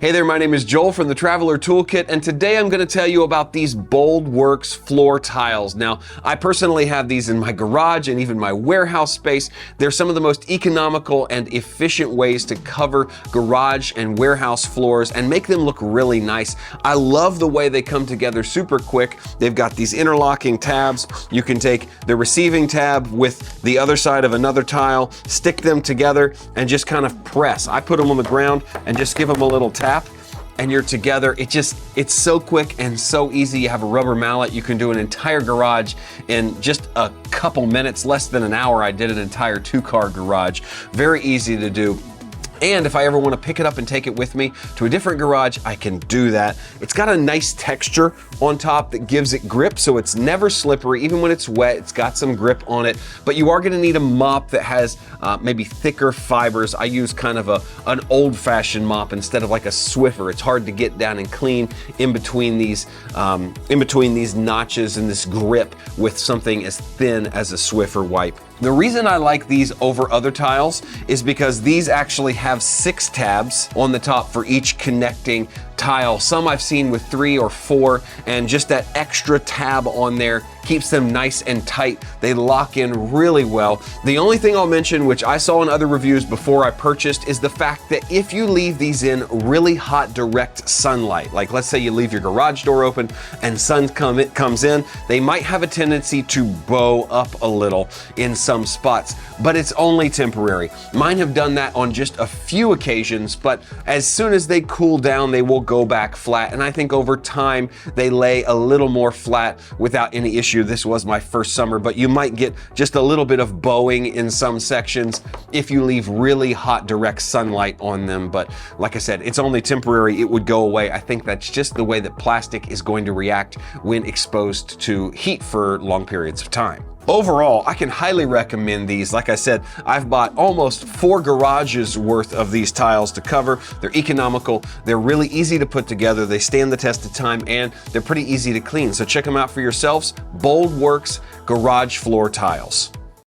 Hey there, my name is Joel from the Traveler Toolkit, and today I'm going to tell you about these BoldWorks floor tiles. Now, I personally have these in my garage and even my warehouse space. They're some of the most economical and efficient ways to cover garage and warehouse floors and make them look really nice. I love the way they come together super quick. They've got these interlocking tabs. You can take the receiving tab with the other side of another tile, stick them together, and just kind of press. I put them on the ground and just give them a little tap, and you're together. It's so quick and so easy. You have a rubber mallet. You can do an entire garage in just a couple minutes, less than an hour. I did an entire 2-car garage. Very easy to do. And if I ever want to pick it up and take it with me to a different garage, I can do that. It's got a nice texture on top that gives it grip, so it's never slippery. Even when it's wet, it's got some grip on it. But you are going to need a mop that has maybe thicker fibers. I use kind of an old-fashioned mop instead of like a Swiffer. It's hard to get down and clean in between these notches and this grip with something as thin as a Swiffer wipe. The reason I like these over other tiles is because these actually have 6 tabs on the top for each connecting tile. Some I've seen with 3 or 4, and just that extra tab on there keeps them nice and tight. They lock in really well. The only thing I'll mention, which I saw in other reviews before I purchased, is the fact that if you leave these in really hot direct sunlight, like let's say you leave your garage door open and sun comes in, they might have a tendency to bow up a little in some spots, but it's only temporary. Mine have done that on just a few occasions, but as soon as they cool down, they will go back flat, and I think over time they lay a little more flat without any issue. This was my first summer, but you might get just a little bit of bowing in some sections if you leave really hot direct sunlight on them, but like I said, it's only temporary. It would go away. I think that's just the way that plastic is going to react when exposed to heat for long periods of time. Overall, I can highly recommend these. Like I said, I've bought almost 4 garages worth of these tiles to cover. They're economical, they're really easy to put together, they stand the test of time, and they're pretty easy to clean. So check them out for yourselves. BoldWorks Garage Floor Tiles.